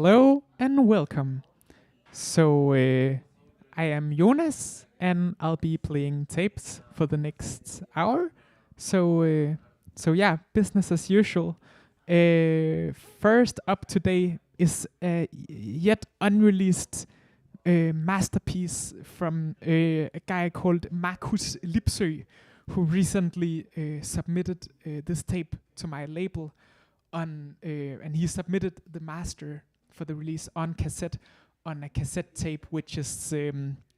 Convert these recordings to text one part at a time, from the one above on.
Hello and welcome. I am Jonas and I'll be playing tapes for the next hour. So, business as usual. First up today is a yet unreleased masterpiece from a guy called Markus Lipsø, who recently submitted this tape to my label and he submitted the master for the release on cassette on a cassette tape, which is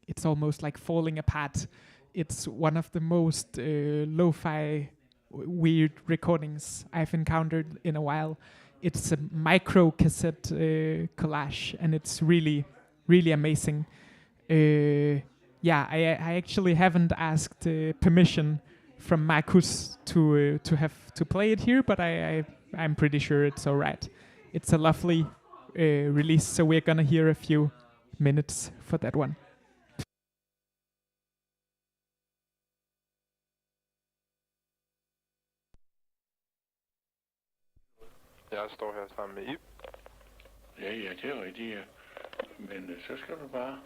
it's almost like falling apart. It's one of the most lo-fi weird recordings I've encountered in a while. It's a micro cassette collage, and it's really amazing. I actually haven't asked permission from Markus to play it here, but I'm pretty sure it's alright. It's a lovely release, so we're gonna hear a few minutes for that one. Jeg står her sammen med Ib. Ja, det er rigtigt, ja. Men så skal du bare...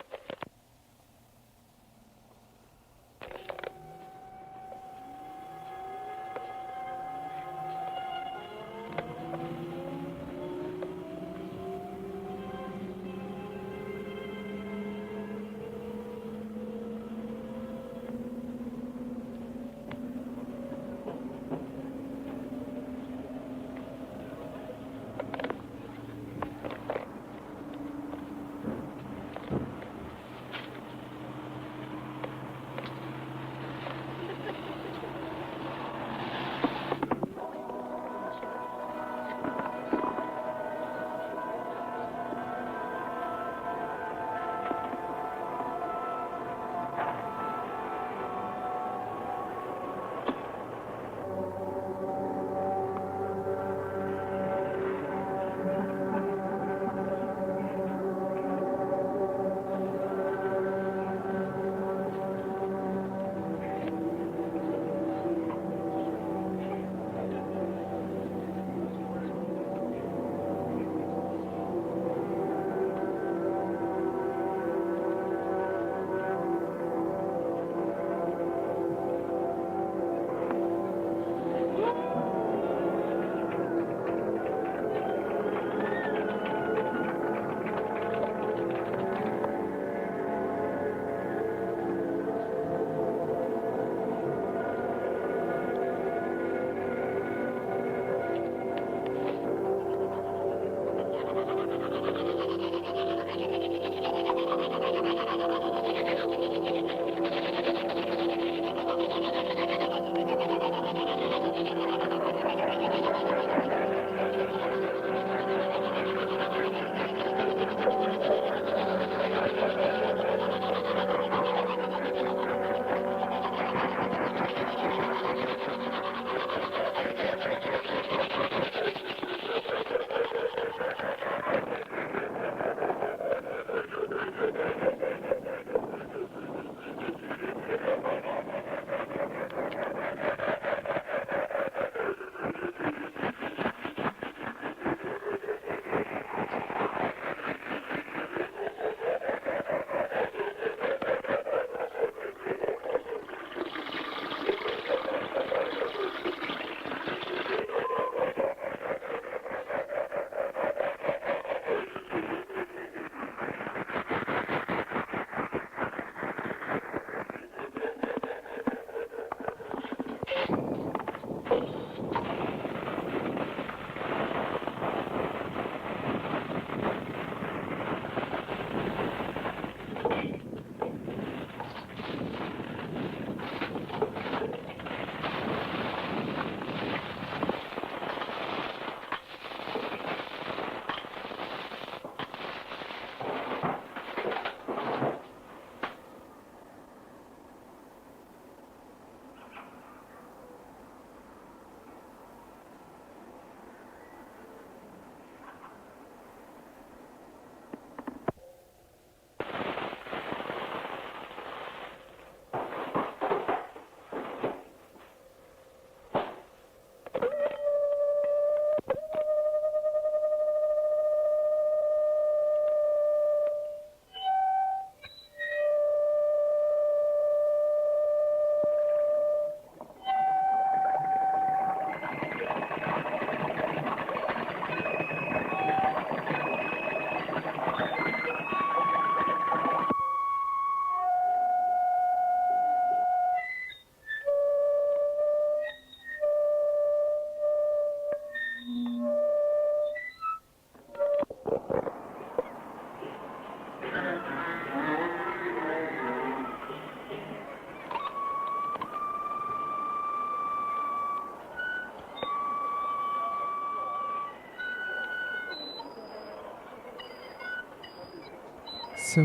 So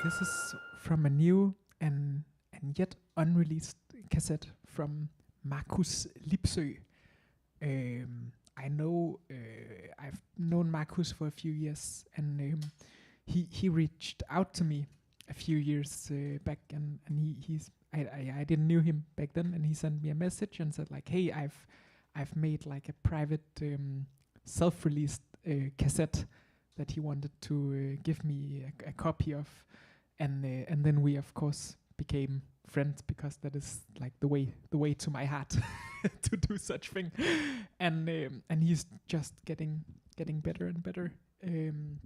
this is from a new and yet unreleased cassette from Markus Lipsø. I know I've known Markus for a few years, and he reached out to me a few years back, and I didn't knew him back then, and he sent me a message and said like, hey, I've made like a private self-released cassette that he wanted to give me a copy of, and then we of course became friends, because that is like the way to my heart to do such thing, and he's just getting better and better, and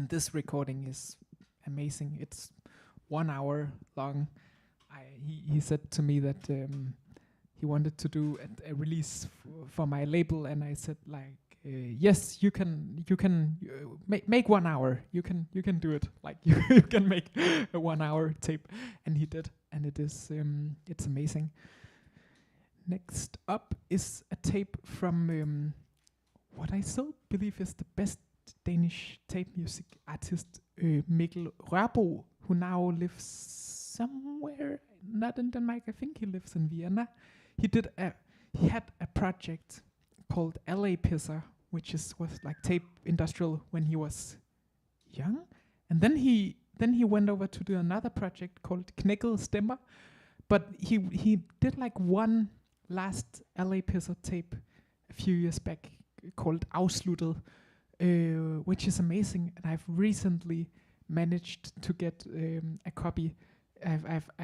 this recording is amazing. It's 1 hour long. He said to me that he wanted to do a release for my label, and I said like, yes, you can make 1 hour. You can do it. Like you can make a 1 hour tape, and he did, and it is it's amazing. Next up is a tape from what I still believe is the best Danish tape music artist, Mikkel Rørbo, who now lives somewhere not in Denmark. I think he lives in Vienna. He had a project called LA Pisser, which was like tape industrial when he was young, and then he went over to do another project called Knækkede Stemmer, but he did like one last LA Pisser tape a few years back called Afsluttet, which is amazing, and I've recently managed to get a copy. I've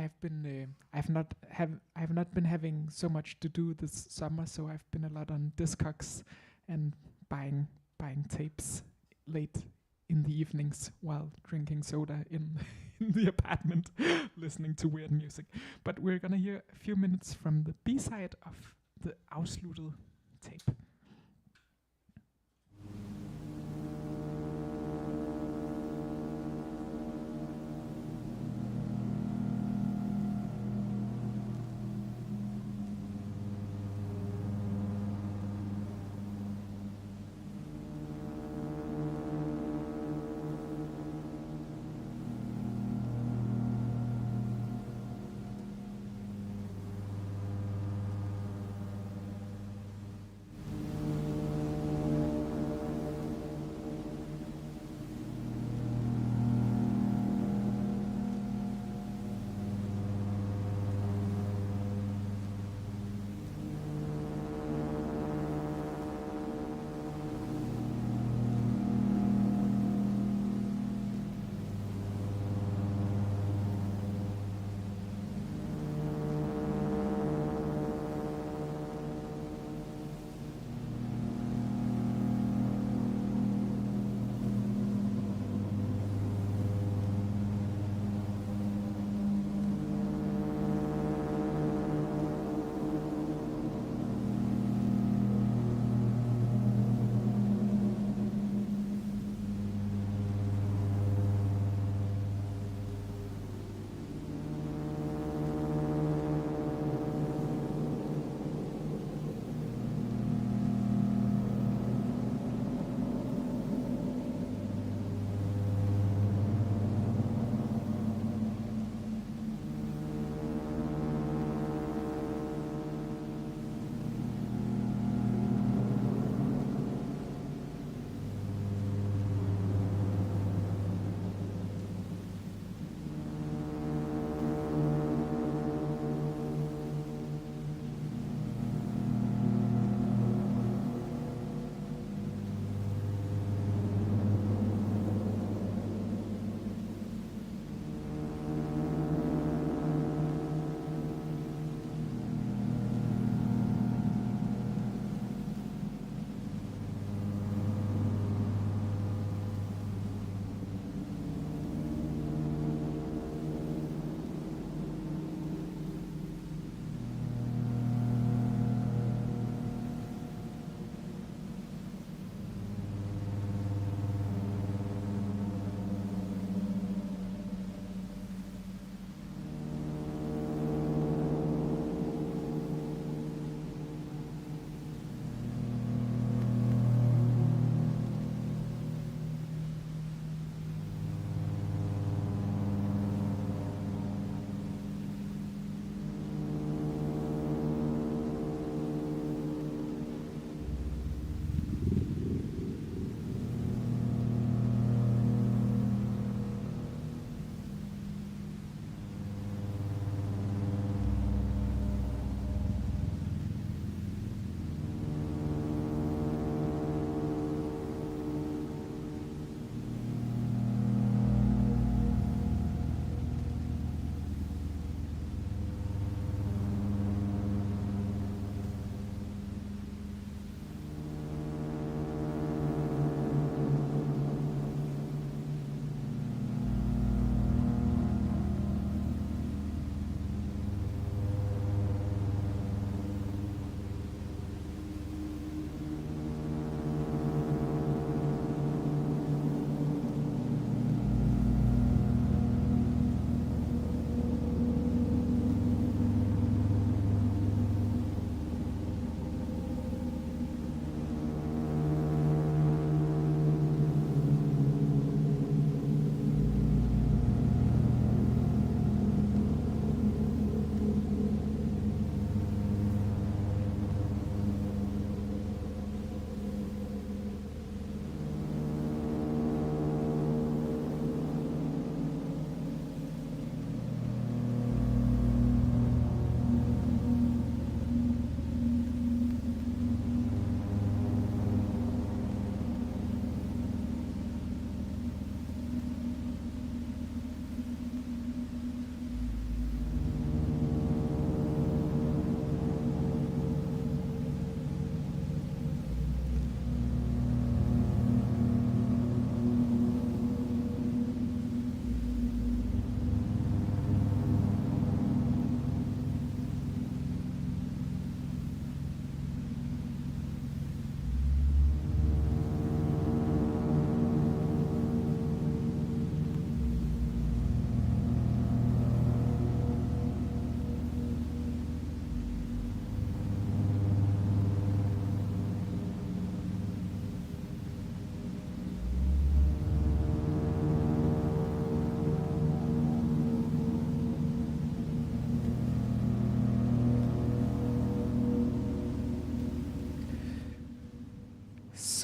not been having so much to do this summer, so I've been a lot on Discogs and buying tapes late in the evenings while drinking soda in the apartment, listening to weird music. But we're gonna hear a few minutes from the B-side of the Afsluttet tape.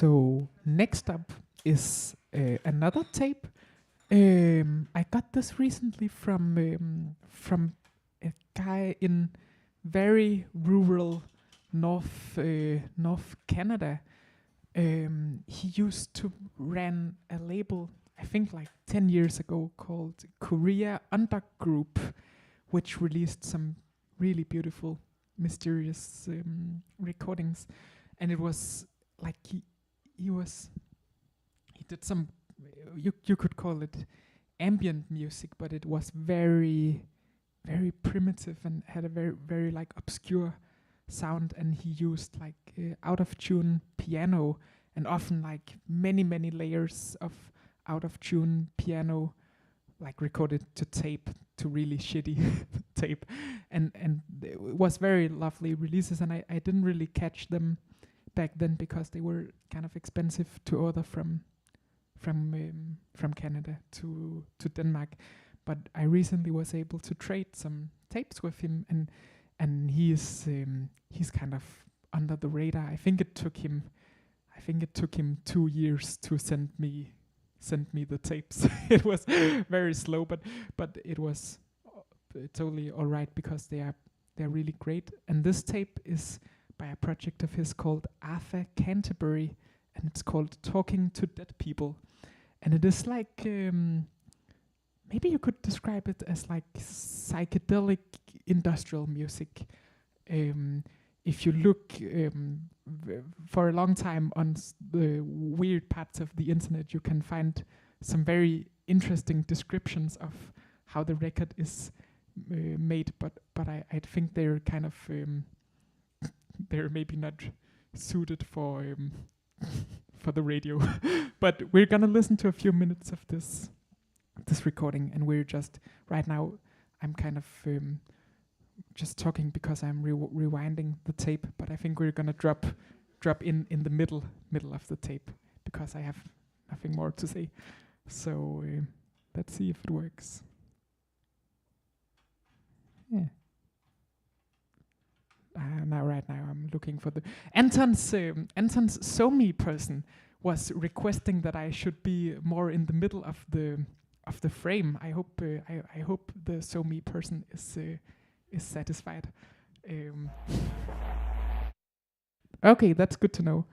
So next up is another tape. I got this recently from a guy in very rural North Canada. He used to run a label, I think like 10 years ago, called Korea Undergroup, which released some really beautiful, mysterious recordings. And it was like he did some, you could call it ambient music, but it was very, very primitive and had a very, very like obscure sound. And he used like out of tune piano, and often like many layers of out of tune piano, like recorded to tape, to really shitty tape, and it was very lovely releases. And I didn't really catch them back then because they were kind of expensive to order from Canada to Denmark. But I recently was able to trade some tapes with him, and he's kind of under the radar. I think it took him 2 years to send me the tapes. It was very slow, but it was totally all right because they're really great. And this tape is by a project of his called Arthur Canterbury, and it's called Talking to Dead People. And it is like maybe you could describe it as like psychedelic industrial music. If you look for a long time on the weird parts of the internet, you can find some very interesting descriptions of how the record is made. But I think they're kind of they're maybe not suited for the radio. But we're gonna listen to a few minutes of this recording, and we're just right now. I'm kind of just talking because I'm rewinding the tape, but I think we're gonna drop in the middle of the tape because I have nothing more to say. So let's see if it works. Yeah. Right now I'm looking for the Anton's SoMe person was requesting that I should be more in the middle of the frame. I hope the SoMe person is satisfied. Okay, that's good to know.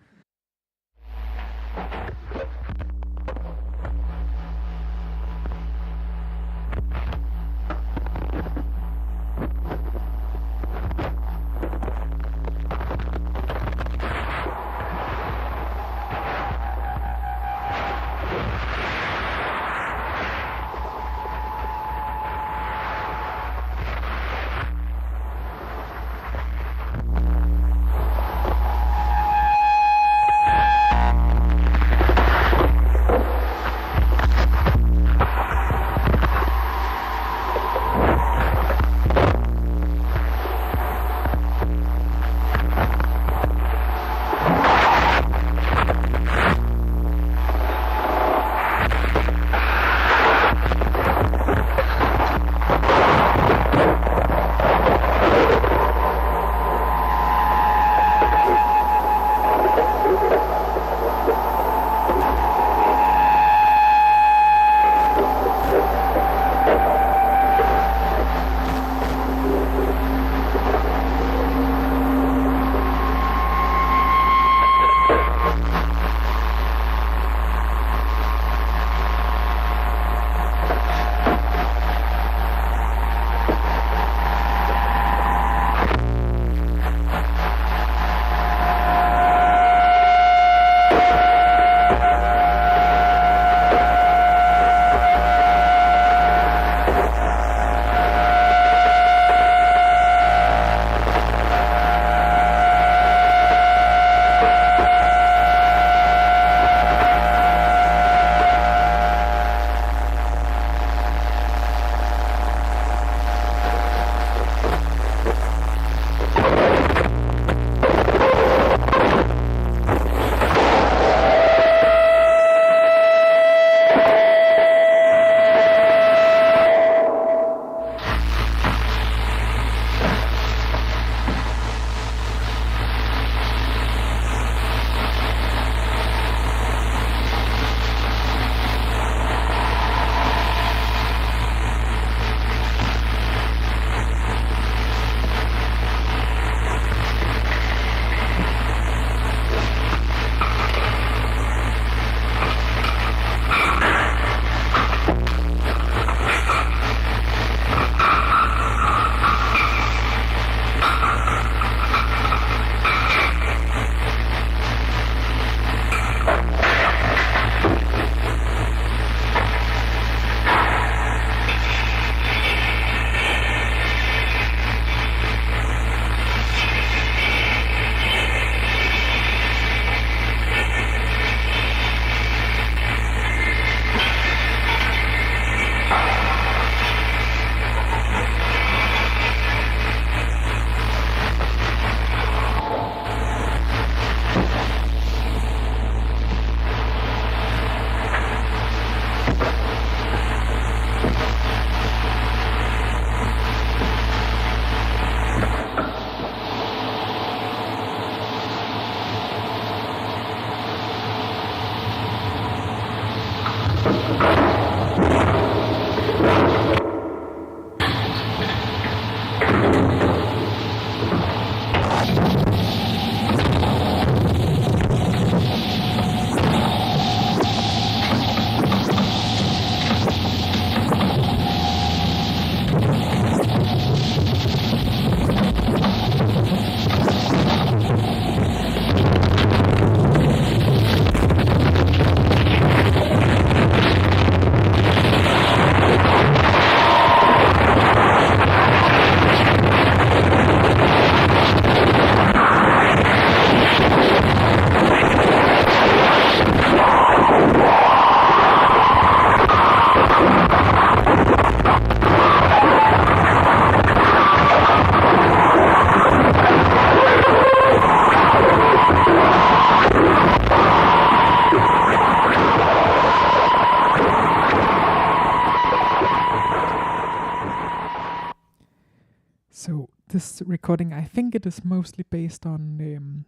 So this recording, I think it is mostly based on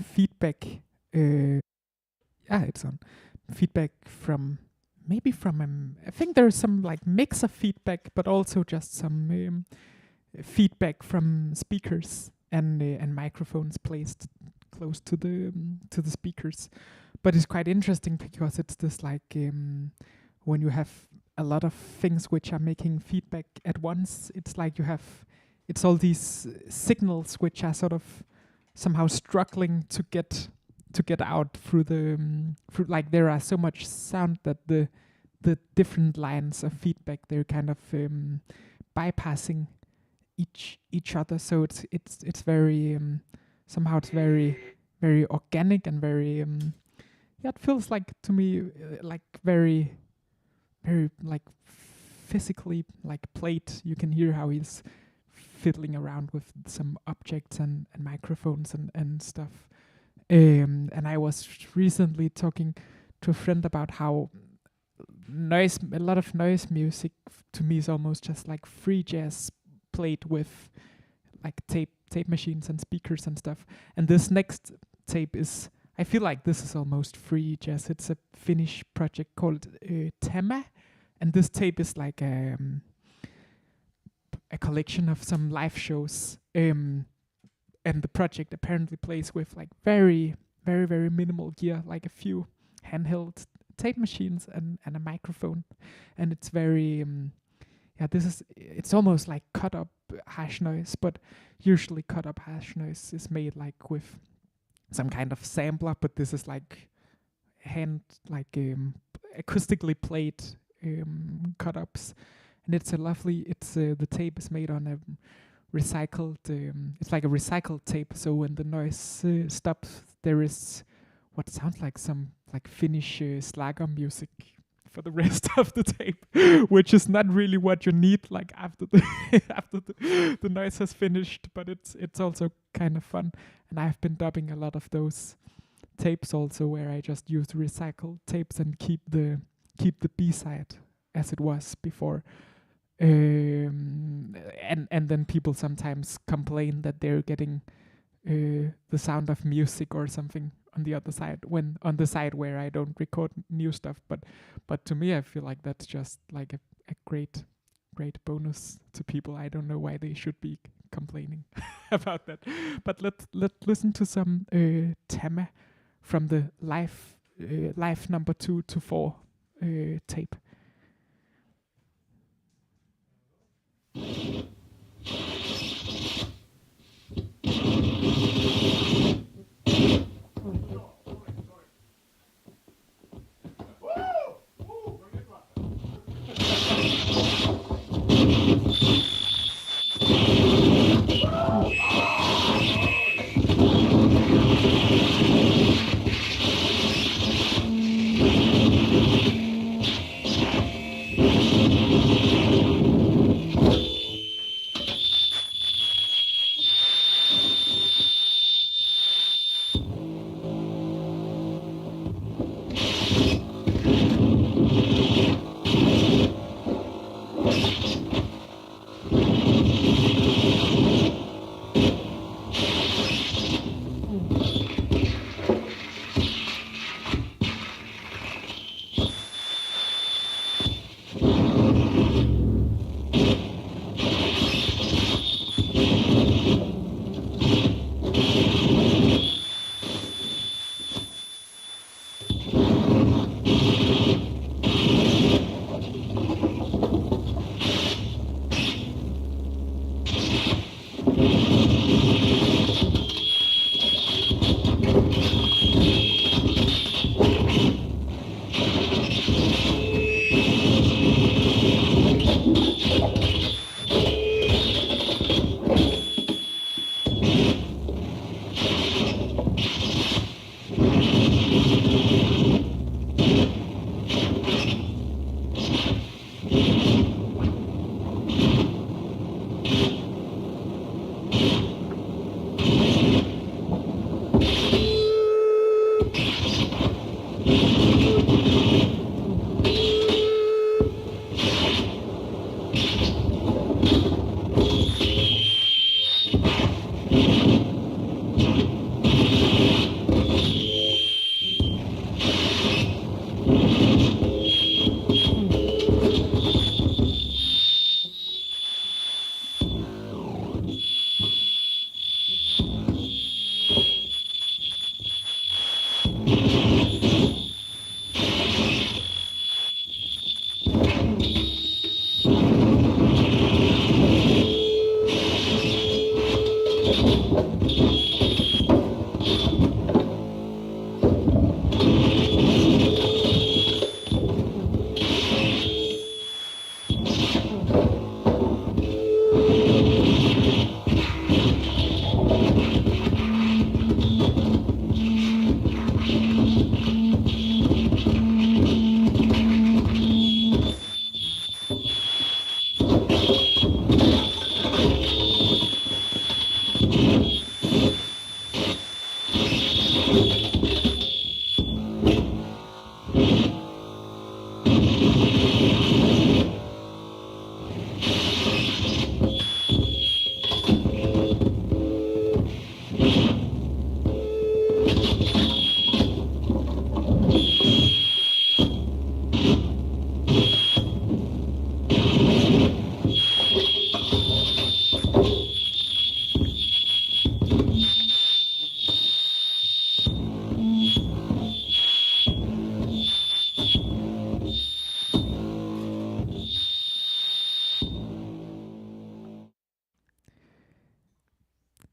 feedback. Yeah, it's on feedback from maybe from I think there's some like mix of feedback, but also just some feedback from speakers and microphones placed close to the speakers. But it's quite interesting because it's this like when you have a lot of things which are making feedback at once. It's like it's all these signals which are sort of somehow struggling to get out through through like there are so much sound that the different lines of feedback, they're kind of bypassing each other. So it's very somehow it's very organic and very yeah, it feels like to me like very like physically like played. You can hear how he's fiddling around with some objects and microphones and stuff. And I was recently talking to a friend about how a lot of noise music to me is almost just like free jazz played with like tape machines and speakers and stuff. And this next tape is, I feel like this is almost free jazz. It's a Finnish project called Tema, and this tape is like a collection of some live shows. And the project apparently plays with like very minimal gear, like a few handheld tape machines and a microphone. And it's very it's almost like cut up hash noise, but usually cut up hash noise is made like with some kind of sampler, but this is like acoustically played cut ups. And it's the tape is made on a recycled, it's like a recycled tape. So when the noise stops, there is what sounds like some like Finnish slager music for the rest of the tape, which is not really what you need like after the noise has finished, but it's also kind of fun. And I've been dubbing a lot of those tapes also, where I just use recycled tapes and keep the B-side as it was before. And then people sometimes complain that they're getting the sound of music or something on the other side, when on the side where I don't record new stuff. But to me, I feel like that's just like a great bonus to people. I don't know why they should be complaining about that. But let's listen to some Tema from the live number 2 to 4 tape.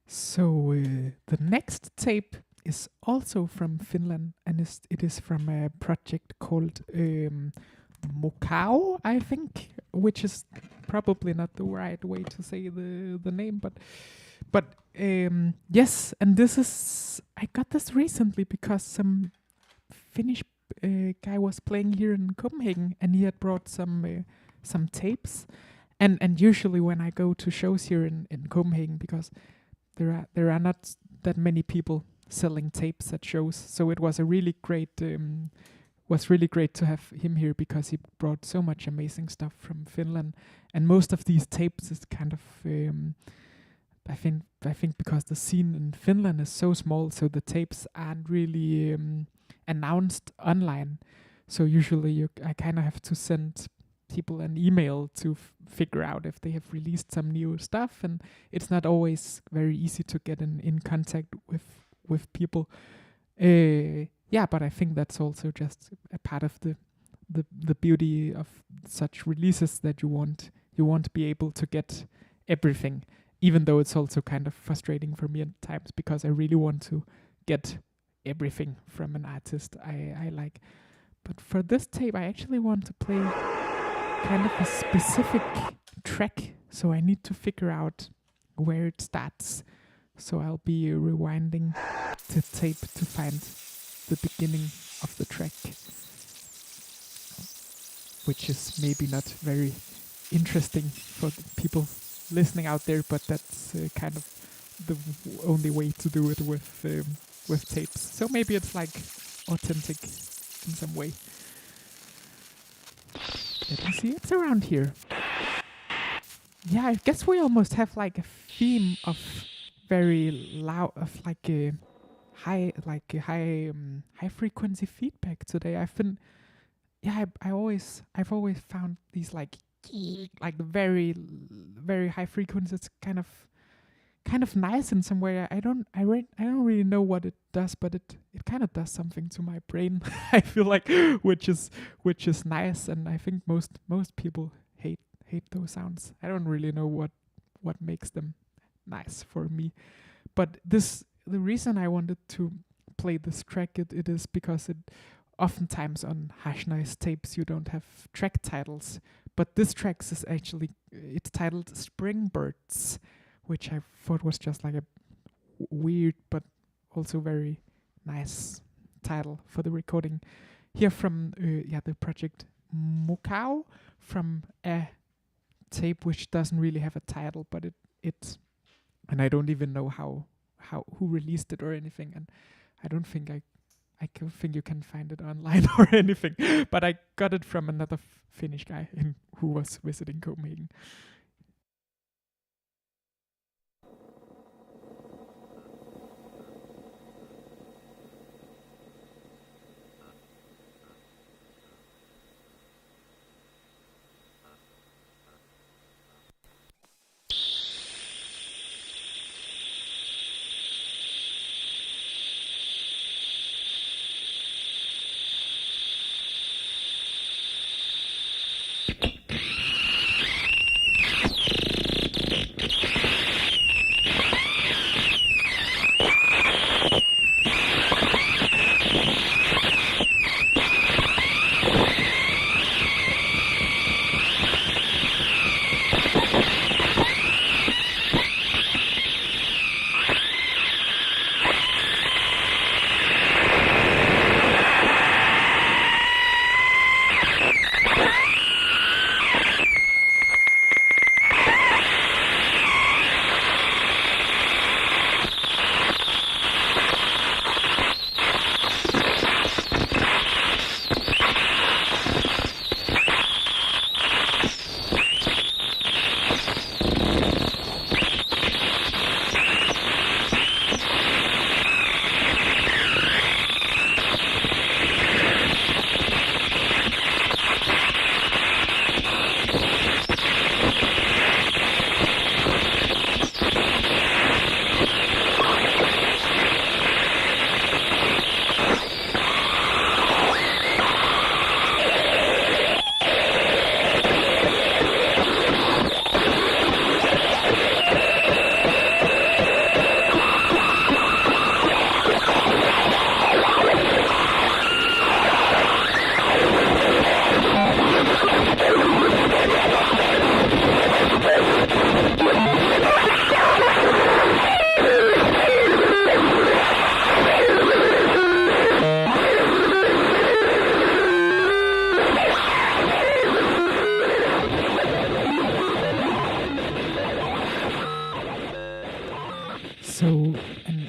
So the next tape is also from Finland, and it is from a project called Mokao, I think, which is probably not the right way to say the name, but yes, and this is I got this recently because some Finnish guy was playing here in Copenhagen, and he had brought some tapes, and usually when I go to shows here in Copenhagen, because there are not that many people selling tapes at shows, so it was a really great was really great to have him here because he brought so much amazing stuff from Finland, and most of these tapes is kind of I think because the scene in Finland is so small, so the tapes aren't really announced online. So usually I kind of have to send people an email to figure out if they have released some new stuff, and it's not always very easy to get in contact with people. Yeah, but I think that's also just a part of the beauty of such releases, that you won't be able to get everything, even though it's also kind of frustrating for me at times because I really want to get everything from an artist I like. But for this tape, I actually want to play kind of a specific track, so I need to figure out where it starts. So I'll be rewinding the tape to find the beginning of the track, which is maybe not very interesting for the people listening out there, but that's kind of the only way to do it with tapes. So maybe it's like authentic in some way. Let me see, it's around here. Yeah, I guess we almost have like a theme of very loud, of like a high frequency feedback today. I've always found these like very high frequencies kind of nice in some way. I don't really know what it does, but it kind of does something to my brain. I feel like which is nice, and I think most people hate those sounds. I don't really know what makes them nice for me. But the reason I wanted to play this track it is because it oftentimes on hash noise tapes you don't have track titles, but this track is actually it's titled Spring Birds, which I thought was just like a weird but also very nice title for the recording. Here from the project Mokao, from a tape which doesn't really have a title, but it and I don't even know how who released it or anything, and I don't think I can think you can find it online or anything, but I got it from another Finnish guy who was visiting Copenhagen.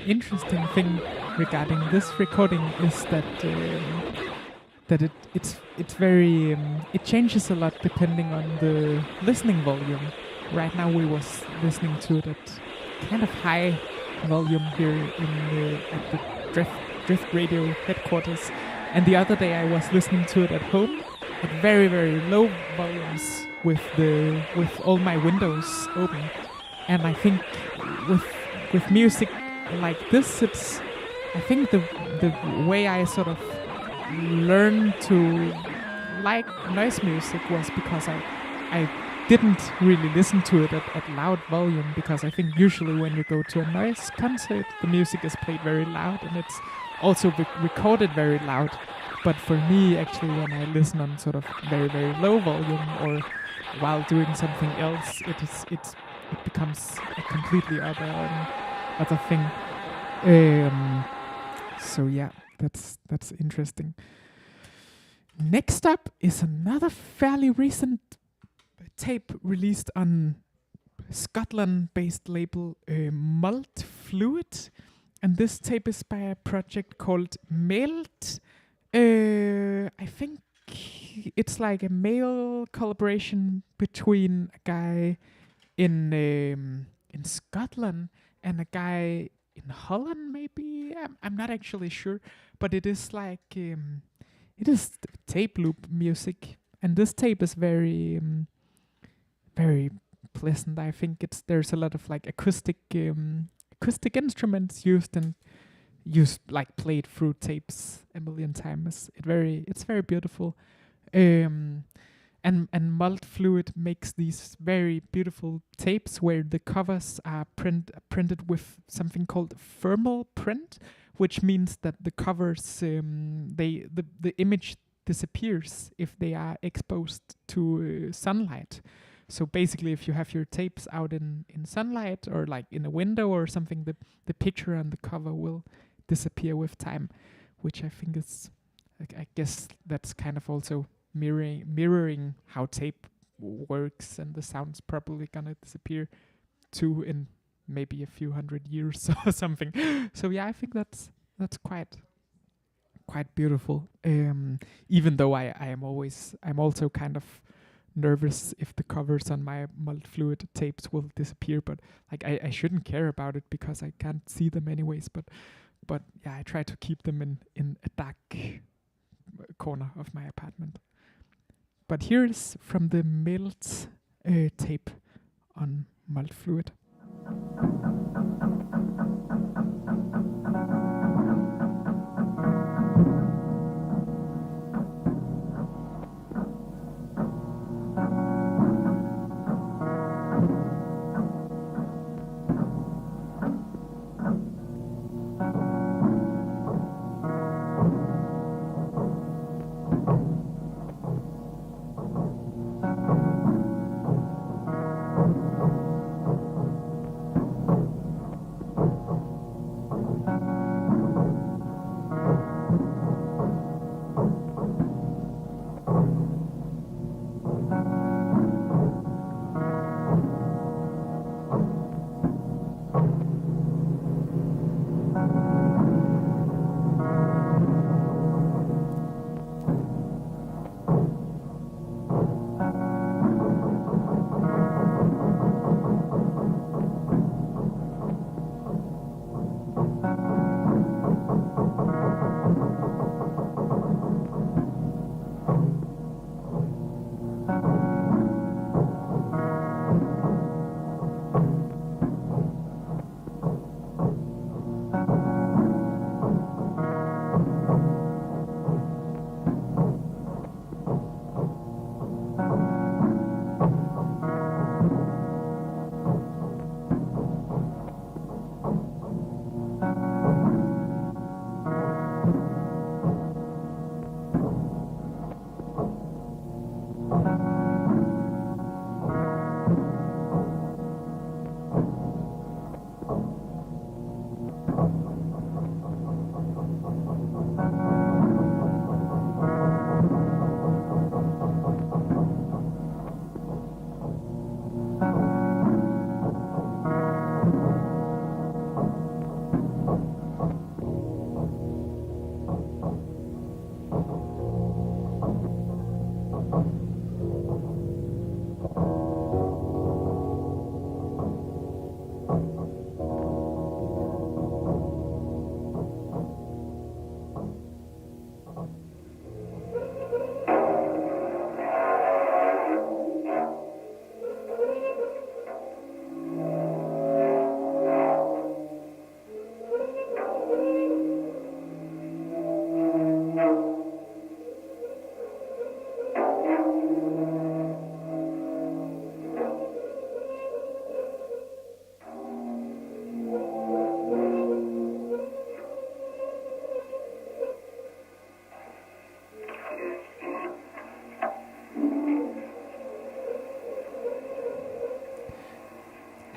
interesting thing regarding this recording is that it's very it changes a lot depending on the listening volume. Right now we was listening to it at kind of high volume here at the Drift Radio headquarters, and the other day I was listening to it at home at very, very low volumes with all my windows open. And I think with music like this, it's I think the way I sort of learned to like noise music was because I didn't really listen to it at loud volume, because I think usually when you go to a noise concert, the music is played very loud and it's also recorded very loud. But for me, actually, when I listen on sort of very, very low volume or while doing something else, it becomes a completely other thing. So yeah, that's interesting. Next up is another fairly recent tape released on Scotland-based label Malt Fluid, and this tape is by a project called Melt. I think it's like a male collaboration between a guy in Scotland and a guy in Holland, maybe. I'm not actually sure, but it is like it is tape loop music, and this tape is very very pleasant. I think there's a lot of like acoustic instruments used like played through tapes a million times. It's very beautiful. And Malt Fluid makes these very beautiful tapes where the covers are printed with something called thermal print, which means that the covers the image disappears if they are exposed to sunlight. So basically, if you have your tapes out in sunlight or like in a window or something, the picture on the cover will disappear with time, which I think is, I guess that's kind of also mirroring how tape works, and the sound's probably gonna disappear too in maybe a few hundred years or something. So yeah, I think that's quite beautiful. Even though I'm also kind of nervous if the covers on my Malt Fluid tapes will disappear, but like I shouldn't care about it because I can't see them anyways. But yeah, I try to keep them in a dark corner of my apartment. But here's from the Melt tape on Malt Fluid.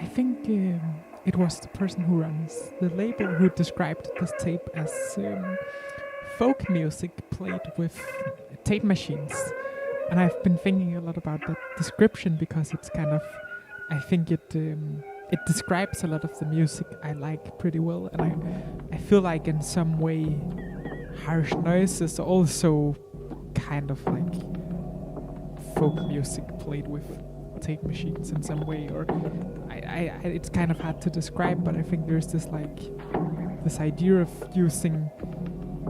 I think it was the person who runs the label who described this tape as folk music played with tape machines. And I've been thinking a lot about that description because it's kind of, I think it describes a lot of the music I like pretty well. And I feel like in some way Harsh Noise is also kind of like folk music played with tape machines in some way, or I it's kind of hard to describe, but I think there's this idea of using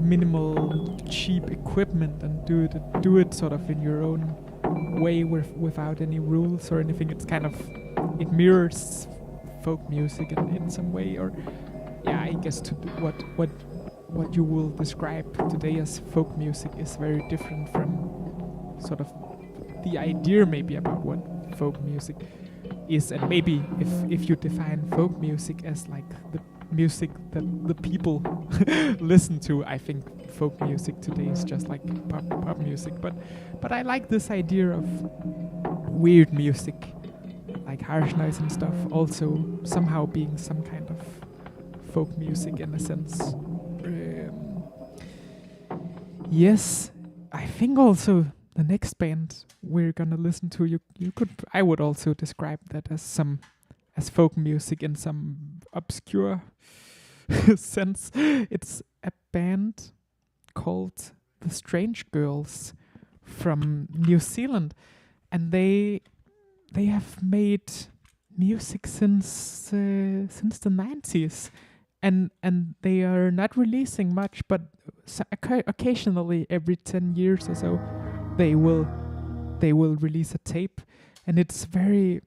minimal cheap equipment and do it sort of in your own way without any rules or anything. It's kind of, it mirrors folk music in some way, or yeah, I guess to what you will describe today as folk music is very different from sort of the idea maybe about what folk music is. And maybe if you define folk music as like the music that the people listen to, I think folk music today is just like pop music. But I like this idea of weird music, like Harsh Noise and stuff, also somehow being some kind of folk music in a sense. Yes, I think also the next band we're gonna listen to, I would also describe that as folk music in some obscure sense. It's a band called The Strange Girls from New Zealand, and they have made music since the 90s, and they are not releasing much, but occasionally every 10 years or so they will release a tape. And it's a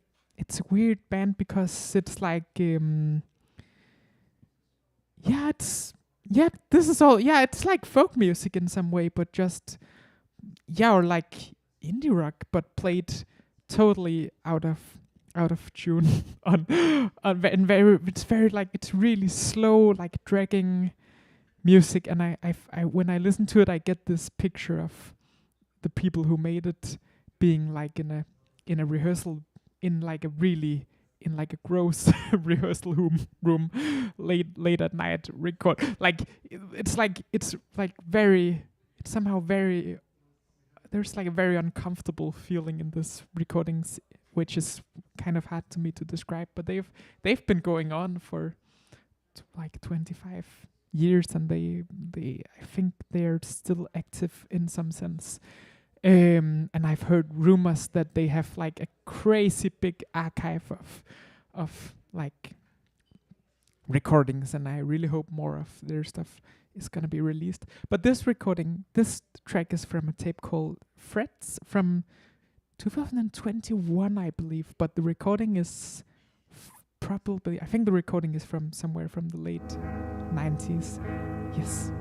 weird band because it's like it's like folk music in some way, but just or like indie rock, but played totally out of tune and it's very like, it's really slow, like dragging music. And I when I listen to it, I get this picture of the people who made it being like in a rehearsal, in like a gross rehearsal room late at night record. It's somehow very, there's like a very uncomfortable feeling in this recordings, which is kind of hard to me to describe. But they've been going on for like 25 years, and they I think they're still active in some sense. And I've heard rumors that they have like a crazy big archive of like recordings, and I really hope more of their stuff is gonna be released. But this track is from a tape called Frets from 2021, I believe. But the recording is probably, I think the recording is from somewhere from the late 90s. Yes.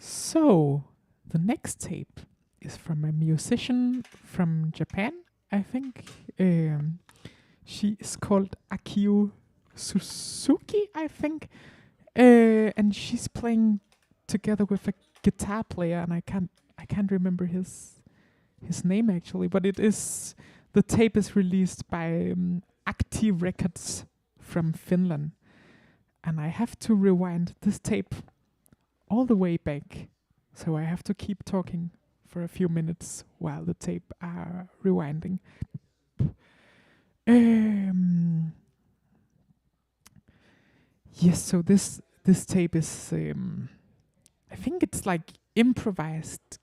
So, the next tape is from a musician from Japan, I think. She is called Akio Suzuki, I think. And she's playing together with a guitar player, and I can't remember his name actually, but the tape is released by Acti Records from Finland, and I have to rewind this tape all the way back, so I have to keep talking for a few minutes while the tape are rewinding. Yes, so this tape is I think it's like improvised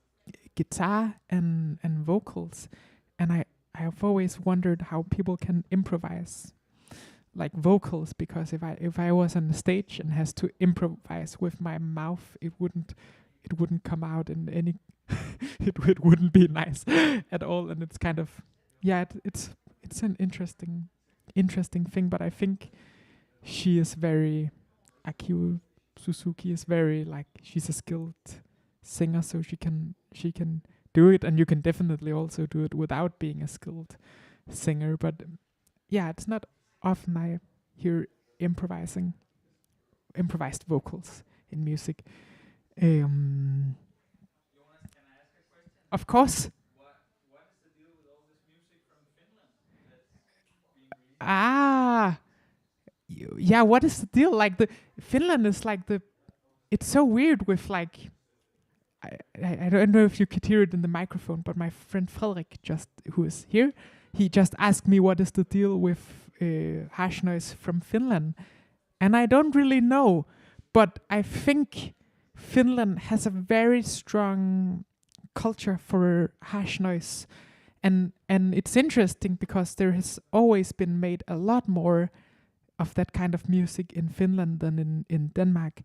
guitar and vocals, and I have always wondered how people can improvise like vocals, because if I was on the stage and has to improvise with my mouth, it wouldn't come out in any it wouldn't be nice at all, and it's kind of it's an interesting thing, but I think she is very Akio Suzuki is very like she's a skilled singer, so she can do it, and you can definitely also do it without being a skilled singer. But yeah, it's not often I hear improvised vocals in music. Um, of course. Ah, yeah. What is the deal? Like the Finland is like the. It's so weird with like I don't know if you could hear it in the microphone, but my friend Frederick, who is here, he just asked me what is the deal with hash noise from Finland, and I don't really know, but I think Finland has a very strong culture for hash noise, and it's interesting because there has always been made a lot more of that kind of music in Finland than in Denmark.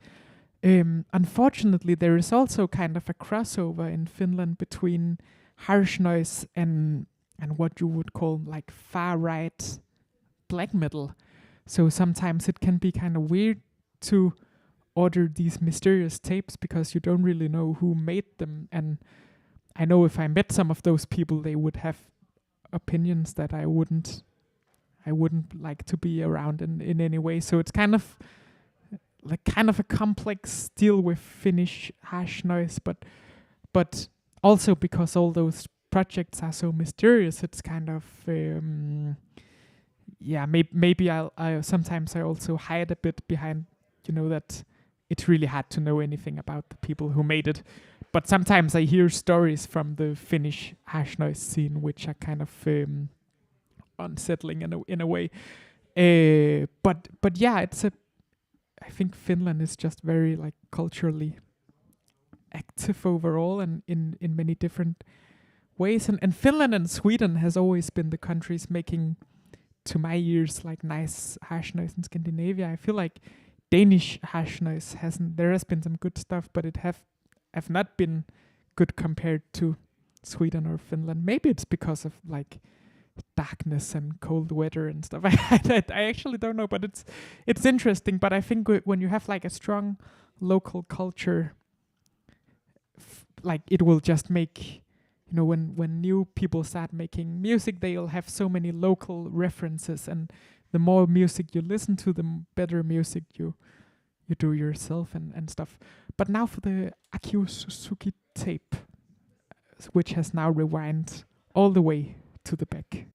Unfortunately, there is also kind of a crossover in Finland between harsh noise and what you would call like far right black metal. So sometimes it can be kind of weird to order these mysterious tapes because you don't really know who made them. And I know if I met some of those people, they would have opinions that I wouldn't like to be around in any way. So it's kind of a complex deal with Finnish hash noise, but also because all those projects are so mysterious, it's kind of maybe I sometimes I also hide a bit behind that it's really hard to know anything about the people who made it. But sometimes I hear stories from the Finnish hash noise scene which are kind of unsettling in a way. But yeah, I think Finland is just very like culturally active overall and in many different ways. And Finland and Sweden has always been the countries making, to my ears, like nice hash noise in Scandinavia. I feel like Danish hash noise there has been some good stuff, but it have not been good compared to Sweden or Finland. Maybe it's because of like darkness and cold weather and stuff. I actually don't know, but it's interesting. But I think when you have like a strong local culture, like it will just make when new people start making music, they'll have so many local references, and the more music you listen to, the better music you do yourself and stuff. But now for the Akio Suzuki tape, which has now rewind all the way to the back.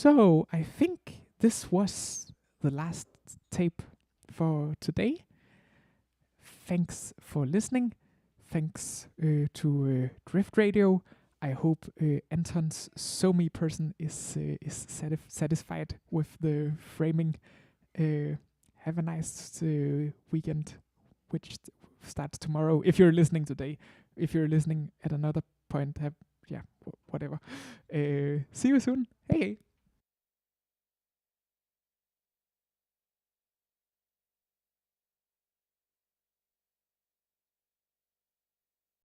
So I think this was the last tape for today. Thanks for listening. Thanks to Drift Radio. I hope Anton's SoMe person is satisfied with the framing. Have a nice weekend, which starts tomorrow. If you're listening today, if you're listening at another point, whatever. See you soon. Hey.